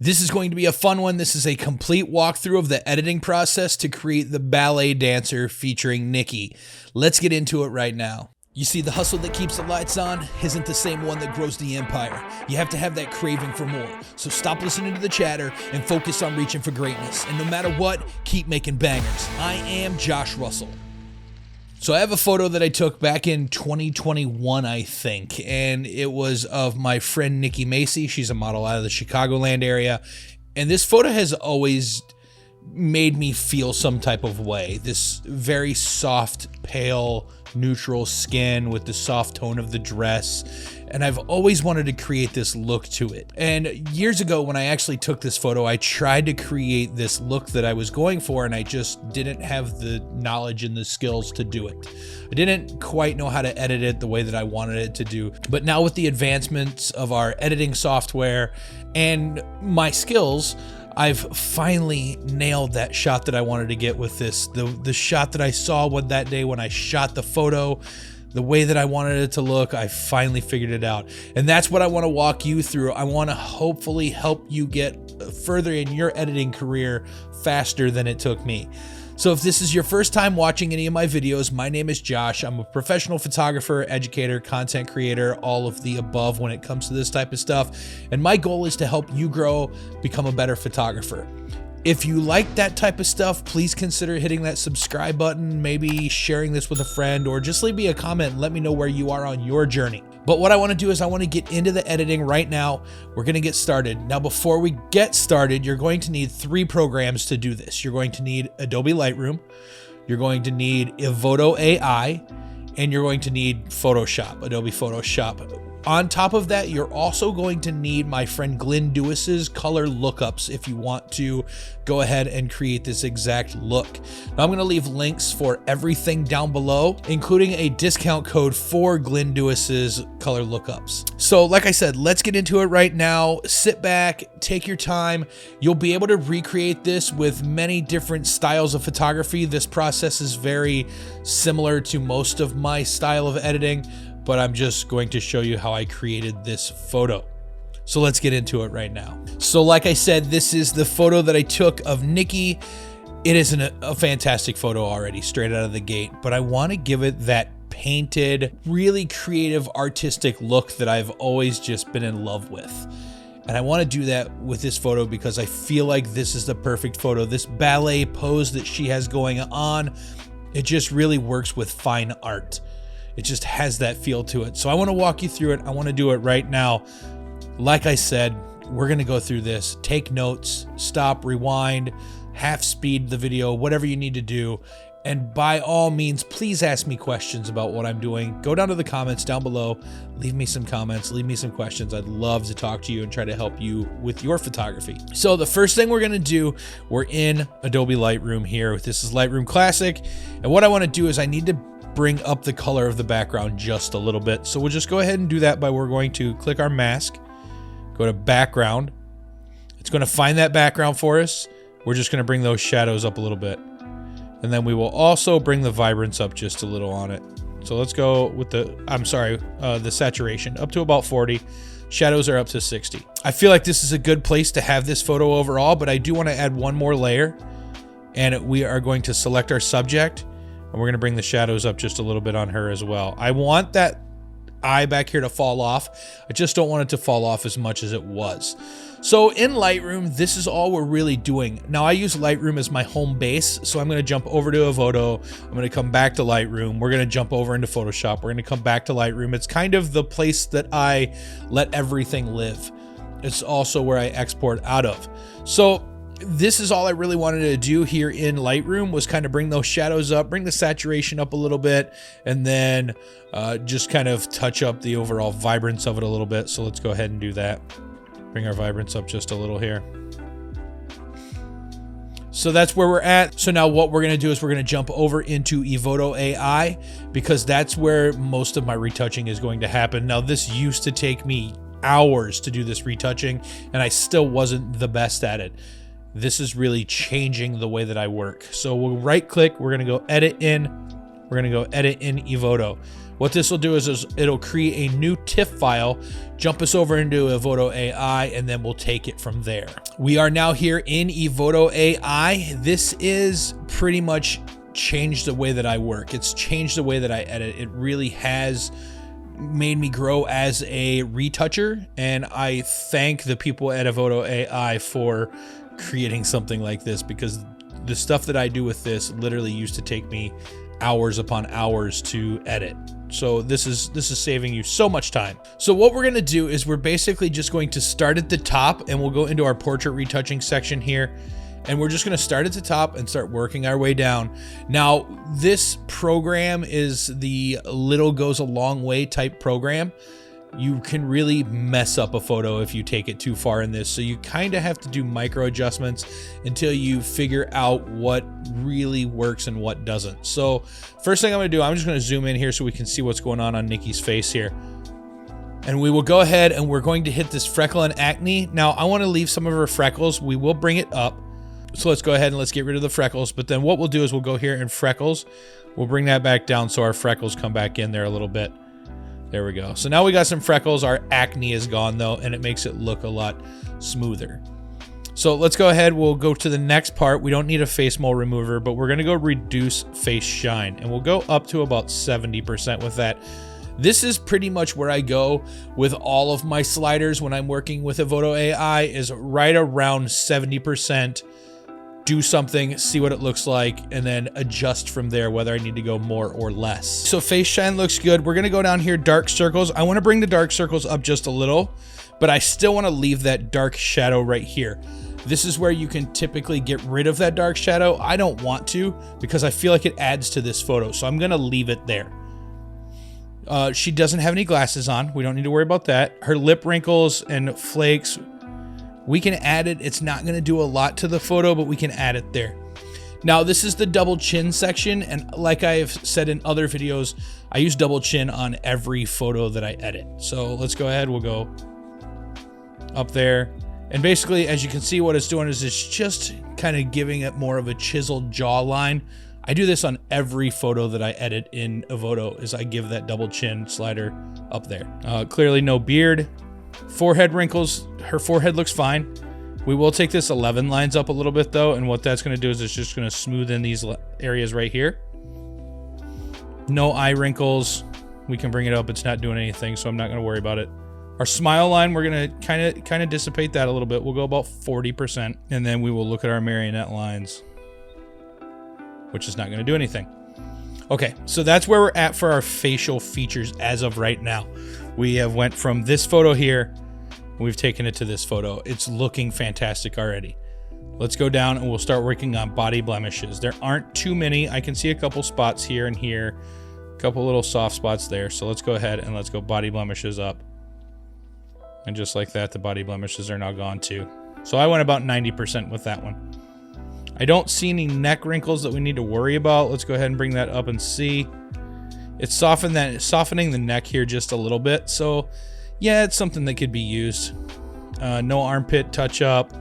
This is going to be a fun one. This is a complete walkthrough of the editing process to create the ballet dancer featuring Nikki. Let's get into it right now. You see, the hustle that keeps the lights on isn't the same one that grows the empire. You have to have that craving for more. So stop listening to the chatter and focus on reaching for greatness. And no matter what, keep making bangers. I am Josh Russell. So I have a photo that I took back in 2021, I think, and it was of my friend Nikki Macy. She's a model out of the Chicagoland area, and this photo has always made me feel some type of way. This very soft, pale, neutral skin with the soft tone of the dress, and I've always wanted to create this look to it. And years ago when I actually took this photo, I tried to create this look that I was going for, and I just didn't have the knowledge and the skills to do it. I didn't quite know how to edit it the way that I wanted it to do. But now with the advancements of our editing software and my skills, I've finally nailed that shot that I wanted to get with this. The shot that I saw that day when I shot the photo, the way that I wanted it to look, I finally figured it out. And that's what I want to walk you through. I want to hopefully help you get further in your editing career faster than it took me. So if this is your first time watching any of my videos, my name is Josh. I'm a professional photographer, educator, content creator, all of the above when it comes to this type of stuff. And my goal is to help you grow, become a better photographer. If you like that type of stuff, please consider hitting that subscribe button, maybe sharing this with a friend, or just leave me a comment and let me know where you are on your journey. But what I want to do is I want to get into the editing right now. We're going to get started. Now, before we get started, you're going to need 3 programs to do this. You're going to need Adobe Lightroom, you're going to need Evoto AI, and you're going to need Photoshop, Adobe Photoshop. On top of that, you're also going to need my friend Glenn Dewis's color lookups if you want to go ahead and create this exact look. Now, I'm going to leave links for everything down below, including a discount code for Glenn Dewis's color lookups. So like I said, let's get into it right now. Sit back, take your time. You'll be able to recreate this with many different styles of photography. This process is very similar to most of my style of editing, but I'm just going to show you how I created this photo. So let's get into it right now. So like I said, this is the photo that I took of Nikki. It is a fantastic photo already, straight out of the gate, but I want to give it that painted, really creative, artistic look that I've always just been in love with. And I want to do that with this photo because I feel like this is the perfect photo. This ballet pose that she has going on, it just really works with fine art. It just has that feel to it. So I want to walk you through it. I want to do it right now. Like I said, we're going to go through this. Take notes, stop, rewind, half speed the video, whatever you need to do. And by all means, please ask me questions about what I'm doing. Go down to the comments down below. Leave me some comments. Leave me some questions. I'd love to talk to you and try to help you with your photography. So the first thing we're going to do, we're in Adobe Lightroom here. This is Lightroom Classic. And what I want to do is I need to bring up the color of the background just a little bit. So we'll just go ahead and do that by we're going to click our mask, go to background. It's going to find that background for us. We're just going to bring those shadows up a little bit. And then we will also bring the vibrance up just a little on it. So let's go with the saturation up to about 40. Shadows are up to 60. I feel like this is a good place to have this photo overall, but I do want to add one more layer. And we are going to select our subject. And we're going to bring the shadows up just a little bit on her as well. I want that eye back here to fall off. I just don't want it to fall off as much as it was. So in Lightroom, this is all we're really doing. Now I use Lightroom as my home base. So I'm going to jump over to Evoto. I'm going to come back to Lightroom. We're going to jump over into Photoshop. We're going to come back to Lightroom. It's kind of the place that I let everything live. It's also where I export out of. So this is all I really wanted to do here in Lightroom, was kind of bring those shadows up, bring the saturation up a little bit, and then just kind of touch up the overall vibrance of it a little bit. So let's go ahead and do that. Bring our vibrance up just a little here. So that's where we're at. So now what we're going to do is we're going to jump over into Evoto AI, because that's where most of my retouching is going to happen. Now this used to take me hours to do this retouching, and I still wasn't the best at it. This is really changing the way that I work. So we'll right click, we're gonna go edit in, we're gonna go edit in Evoto. What this will do is it'll create a new TIFF file, jump us over into Evoto AI, and then we'll take it from there. We are now here in Evoto AI. This is pretty much changed the way that I work. It's changed the way that I edit. It really has made me grow as a retoucher, and I thank the people at Evoto AI for creating something like this, because the stuff that I do with this literally used to take me hours upon hours to edit. So this is saving you so much time. So what we're gonna do is we're basically just going to start at the top, and we'll go into our portrait retouching section here. And we're just gonna start at the top and start working our way down. Now, this program is the little goes a long way type program. You can really mess up a photo if you take it too far in this. So you kind of have to do micro adjustments until you figure out what really works and what doesn't. So first thing I'm gonna do, I'm just gonna zoom in here so we can see what's going on Nikki's face here. And we will go ahead and we're going to hit this freckle and acne. Now I wanna leave some of her freckles. We will bring it up. So let's go ahead and let's get rid of the freckles. But then what we'll do is we'll go here and freckles. We'll bring that back down so our freckles come back in there a little bit. There we go. So now we got some freckles. Our acne is gone though, and it makes it look a lot smoother. So let's go ahead. We'll go to the next part. We don't need a face mole remover, but we're gonna go reduce face shine, and we'll go up to about 70% with that. This is pretty much where I go with all of my sliders when I'm working with Evoto AI, is right around 70%. Do something, see what it looks like, and then adjust from there whether I need to go more or less. So face shine looks good. We're gonna go down here, dark circles. I wanna bring the dark circles up just a little, but I still wanna leave that dark shadow right here. This is where you can typically get rid of that dark shadow. I don't want to, because I feel like it adds to this photo, so I'm gonna leave it there. She doesn't have any glasses on. We don't need to worry about that. Her lip wrinkles and flakes, we can add it. It's not going to do a lot to the photo, but we can add it there. Now, this is the double chin section, and like I've said in other videos, I use double chin on every photo that I edit. So let's go ahead. We'll go up there. And basically, as you can see, what it's doing is it's just kind of giving it more of a chiseled jawline. I do this on every photo that I edit in Evoto, is I give that double chin slider up there. Clearly no beard. Forehead wrinkles, her forehead looks fine. We will take this 11 lines up a little bit though, and what that's gonna do is it's just gonna smooth in these areas right here. No eye wrinkles. We can bring it up, it's not doing anything, so I'm not gonna worry about it. Our smile line, we're gonna kind of dissipate that a little bit. We'll go about 40%, and then we will look at our marionette lines, which is not gonna do anything. Okay, so that's where we're at for our facial features as of right now. We have went from this photo here, we've taken it to this photo. It's looking fantastic already. Let's go down and we'll start working on body blemishes. There aren't too many. I can see a couple spots here and here, a couple little soft spots there. So let's go ahead and let's go body blemishes up. And just like that, the body blemishes are now gone too. So I went about 90% with that one. I don't see any neck wrinkles that we need to worry about. Let's go ahead and bring that up and see. It's softening the neck here just a little bit. So yeah, it's something that could be used. No armpit touch up,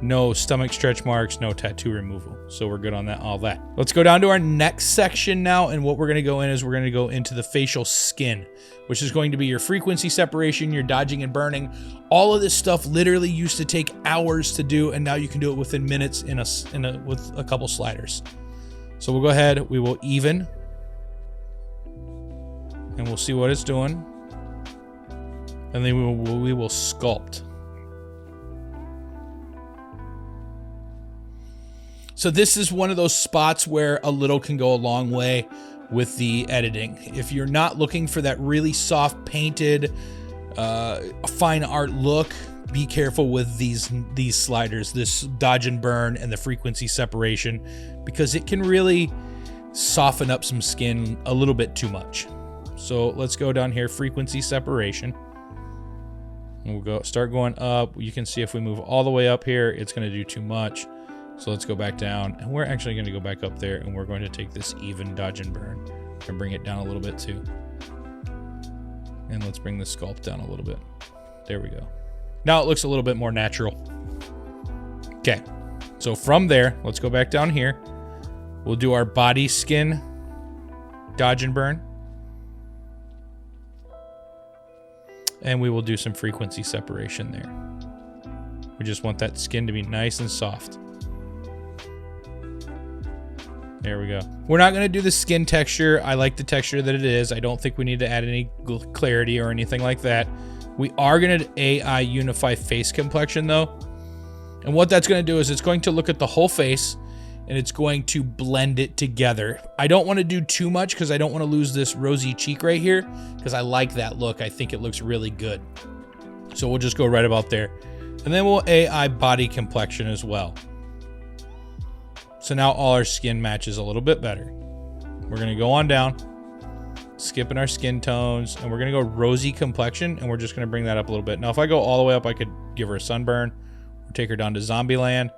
no stomach stretch marks, no tattoo removal. So we're good on that, all that. Let's go down to our next section now. And what we're gonna go in is we're gonna go into the facial skin, which is going to be your frequency separation, your dodging and burning. All of this stuff literally used to take hours to do, and now you can do it within minutes with a couple sliders. So we'll go ahead, we will even, and we'll see what it's doing. And then we will sculpt. So this is one of those spots where a little can go a long way with the editing. If you're not looking for that really soft painted, fine art look, be careful with these sliders, this dodge and burn and the frequency separation, because it can really soften up some skin a little bit too much. So let's go down here, frequency separation. And we'll start going up. You can see if we move all the way up here, it's gonna do too much. So let's go back down, and we're actually gonna go back up there, and we're going to take this even dodge and burn and bring it down a little bit too. And let's bring the sculpt down a little bit. There we go. Now it looks a little bit more natural. Okay, so from there, let's go back down here. We'll do our body skin dodge and burn. And we will do some frequency separation there. We just want that skin to be nice and soft. There we go. We're not going to do the skin texture. I like the texture that it is. I don't think we need to add any clarity or anything like that. We are going to AI unify face complexion though. And what that's going to do is it's going to look at the whole face and it's going to blend it together. I don't want to do too much because I don't want to lose this rosy cheek right here because I like that look. I think it looks really good. So we'll just go right about there. And then we'll AI body complexion as well. So now all our skin matches a little bit better. We're going to go on down, skipping our skin tones, and we're going to go rosy complexion, and we're just going to bring that up a little bit. Now, if I go all the way up, I could give her a sunburn, or take her down to zombie land.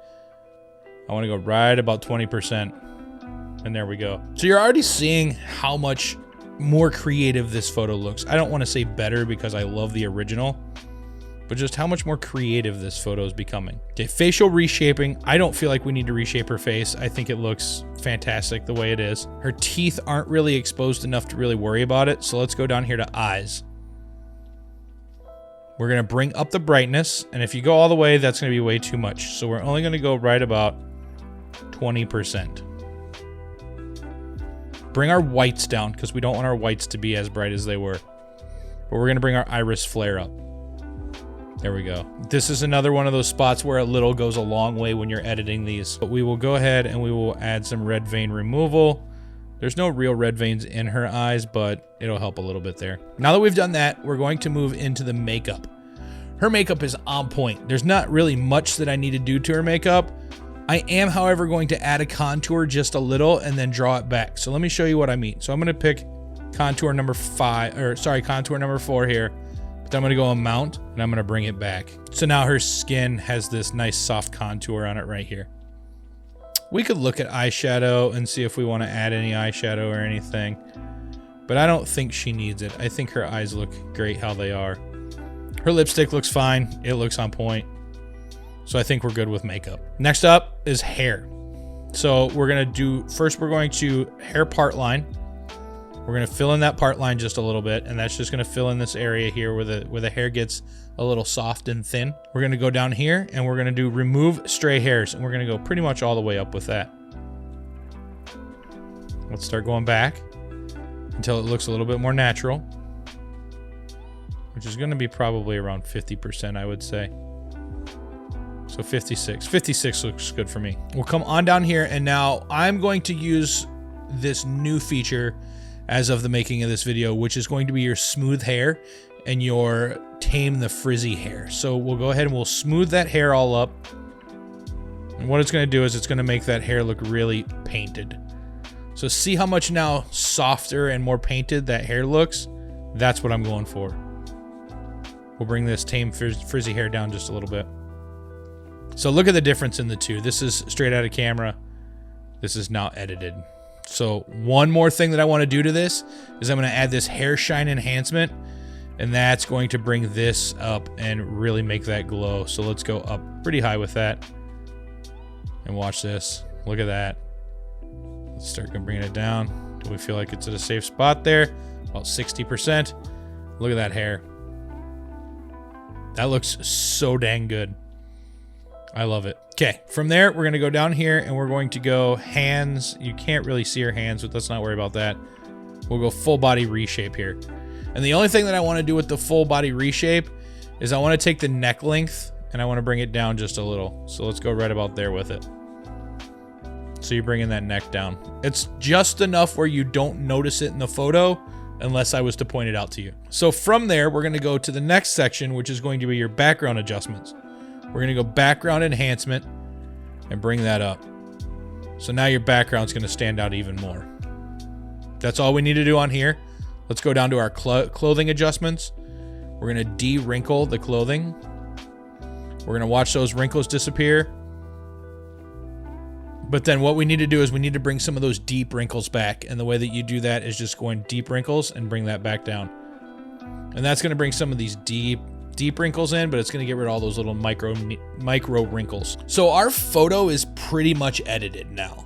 I want to go right about 20%, and there we go. So you're already seeing how much more creative this photo looks. I don't want to say better because I love the original, but just how much more creative this photo is becoming. Okay, facial reshaping. I don't feel like we need to reshape her face. I think it looks fantastic the way it is. Her teeth aren't really exposed enough to really worry about it. So let's go down here to eyes. We're gonna bring up the brightness. And if you go all the way, that's gonna be way too much. So we're only gonna go right about 20%. Bring our whites down because we don't want our whites to be as bright as they were. But we're gonna bring our iris flare up. There we go. This is another one of those spots where a little goes a long way when you're editing these. But we will go ahead and we will add some red vein removal. There's no real red veins in her eyes, but it'll help a little bit there. Now that we've done that, we're going to move into the makeup. Her makeup is on point. There's not really much that I need to do to her makeup. I am, however, going to add a contour just a little and then draw it back. So let me show you what I mean. So I'm going to pick contour number 4 here. I'm going to go amount and I'm going to bring it back. So now her skin has this nice soft contour on it right here. We could look at eyeshadow and see if we want to add any eyeshadow or anything, but I don't think she needs it. I think her eyes look great how they are. Her lipstick looks fine. It looks on point. So I think we're good with makeup. Next up is hair. So we're going to we're going to hair part line. We're going to fill in that part line just a little bit, and that's just going to fill in this area here where the hair gets a little soft and thin. We're going to go down here, and we're going to do remove stray hairs, and we're going to go pretty much all the way up with that. Let's start going back until it looks a little bit more natural, which is going to be probably around 50%, I would say. So 56. 56 looks good for me. We'll come on down here, and now I'm going to use this new feature as of the making of this video, which is going to be your smooth hair and your tame the frizzy hair. So we'll go ahead and we'll smooth that hair all up. And what it's going to do is it's going to make that hair look really painted. So see how much now softer and more painted that hair looks? That's what I'm going for. We'll bring this tame frizzy hair down just a little bit. So look at the difference in the two. This is straight out of camera. This is now edited. So one more thing that I want to do to this is I'm going to add this hair shine enhancement, and that's going to bring this up and really make that glow. So let's go up pretty high with that and watch this. Look at that. Let's start bringing it down. Do we feel like it's at a safe spot there? About 60%. Look at that hair. That looks so dang good. I love it. Okay, from there, we're going to go down here and we're going to go hands. You can't really see her hands, but let's not worry about that. We'll go full body reshape here. And the only thing that I want to do with the full body reshape is I want to take the neck length and I want to bring it down just a little. So let's go right about there with it. So you're bringing that neck down. It's just enough where you don't notice it in the photo unless I was to point it out to you. So from there, we're going to go to the next section, which is going to be your background adjustments. We're going to go background enhancement and bring that up. So now your background's going to stand out even more. That's all we need to do on here. Let's go down to our clothing adjustments. We're going to de-wrinkle the clothing. We're going to watch those wrinkles disappear. But then what we need to do is we need to bring some of those deep wrinkles back. And the way that you do that is just going deep wrinkles and bring that back down. And that's going to bring some of these deep wrinkles in, but it's going to get rid of all those little micro wrinkles. So our photo is pretty much edited now.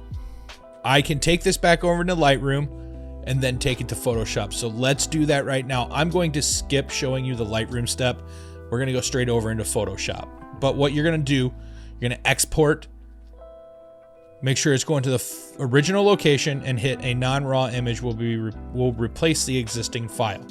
I can take this back over into Lightroom and then take it to Photoshop. So let's do that right now. I'm going to skip showing you the Lightroom step. We're going to go straight over into Photoshop. But what you're going to do, you're going to export, make sure it's going to the original location, and hit a non-raw image will replace the existing file.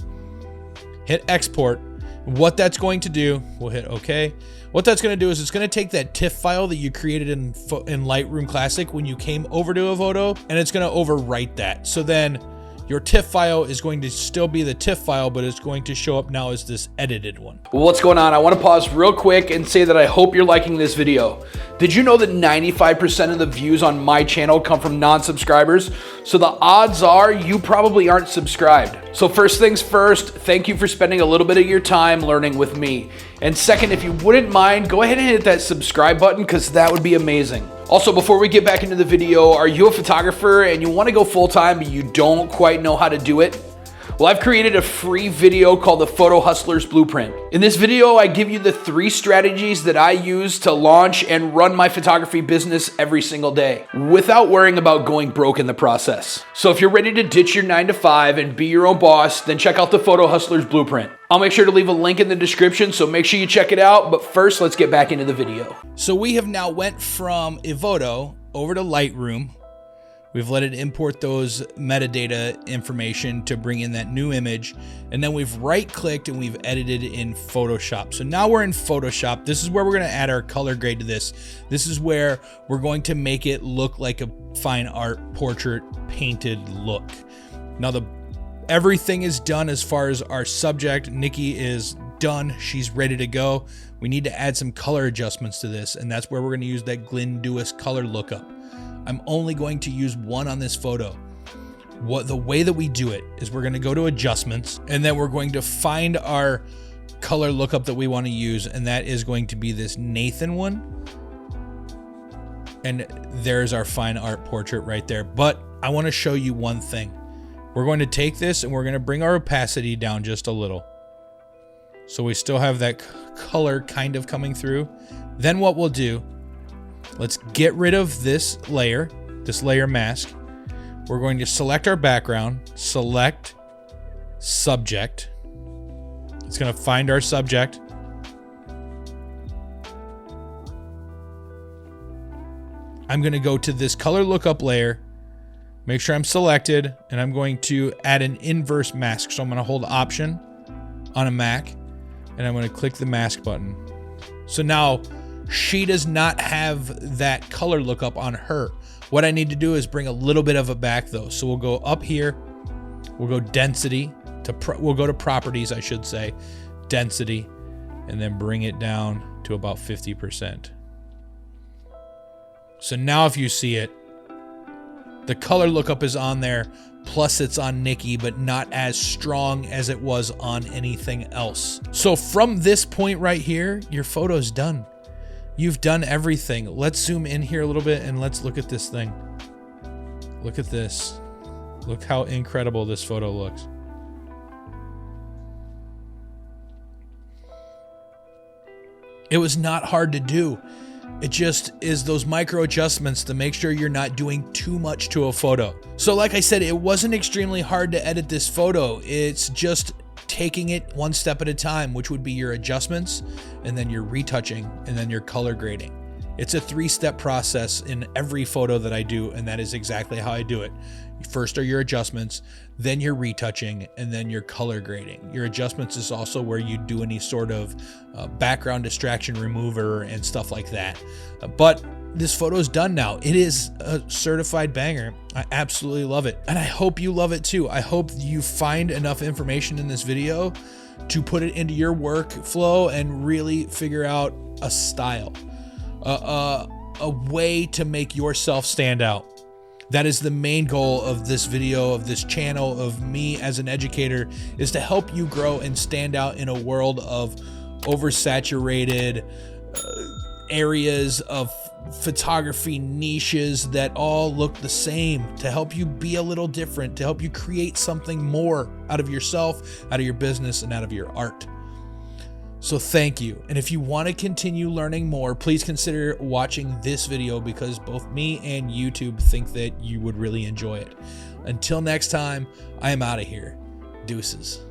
Hit export. What that's going to do, we'll hit OK. What that's going to do is it's going to take that TIFF file that you created in Lightroom Classic when you came over to Evoto, and it's going to overwrite that. So then your TIFF file is going to still be the TIFF file, but it's going to show up now as this edited one. Well, what's going on? I want to pause real quick and say that I hope you're liking this video. Did you know that 95% of the views on my channel come from non-subscribers? So the odds are you probably aren't subscribed. So first things first, thank you for spending a little bit of your time learning with me. And second, if you wouldn't mind, go ahead and hit that subscribe button, because that would be amazing. Also, before we get back into the video, are you a photographer and you want to go full-time but you don't quite know how to do it? Well, I've created a free video called the PhotoHustlers Blueprint. In this video, I give you the 3 strategies that I use to launch and run my photography business every single day without worrying about going broke in the process. So if you're ready to ditch your 9-to-5 and be your own boss, then check out the PhotoHustlers Blueprint. I'll make sure to leave a link in the description, so make sure you check it out. But first, let's get back into the video. So we have now went from Evoto over to Lightroom. We've let it import those metadata information to bring in that new image. And then we've right-clicked and we've edited in Photoshop. So now we're in Photoshop. This is where we're going to add our color grade to this. This is where we're going to make it look like a fine art portrait painted look. Now everything is done as far as our subject. Nikki is done. She's ready to go. We need to add some color adjustments to this. And that's where we're going to use that Glyndewis color lookup. I'm only going to use one on this photo. The way that we do it is we're going to go to adjustments, and then we're going to find our color lookup that we want to use, and that is going to be this Nathan one. And there's our fine art portrait right there. But I want to show you one thing. We're going to take this and we're going to bring our opacity down just a little, so we still have that color kind of coming through. Then what we'll do, let's get rid of this layer mask. We're going to select our background, select subject. It's going to find our subject. I'm going to go to this color lookup layer, make sure I'm selected, and I'm going to add an inverse mask. So I'm going to hold Option on a Mac, and I'm going to click the mask button. So now she does not have that color lookup on her. What I need to do is bring a little bit of it back though. So we'll go up here, we'll go density we'll go to properties, I should say, density, and then bring it down to about 50%. So now if you see it, the color lookup is on there, plus it's on Nikki, but not as strong as it was on anything else. So from this point right here, your photo's done. You've done everything. Let's zoom in here a little bit and let's look at this thing. Look at this. Look how incredible this photo looks. It was not hard to do. It just is those micro adjustments to make sure you're not doing too much to a photo. So like I said, it wasn't extremely hard to edit this photo. It's just taking it one step at a time, which would be your adjustments, and then your retouching, and then your color grading. It's a 3-step process in every photo that I do, and that is exactly how I do it. First are your adjustments, then your retouching, and then your color grading. Your adjustments is also where you do any sort of background distraction remover and stuff like that. But this photo is done now. It is a certified banger. I absolutely love it. And I hope you love it too. I hope you find enough information in this video to put it into your workflow and really figure out a style, a way to make yourself stand out. That is the main goal of this video, of this channel, of me as an educator, is to help you grow and stand out in a world of oversaturated areas of photography niches that all look the same, to help you be a little different, to help you create something more out of yourself, out of your business, and out of your art. So thank you. And if you want to continue learning more, please consider watching this video, because both me and YouTube think that you would really enjoy it. Until next time, I am out of here. Deuces.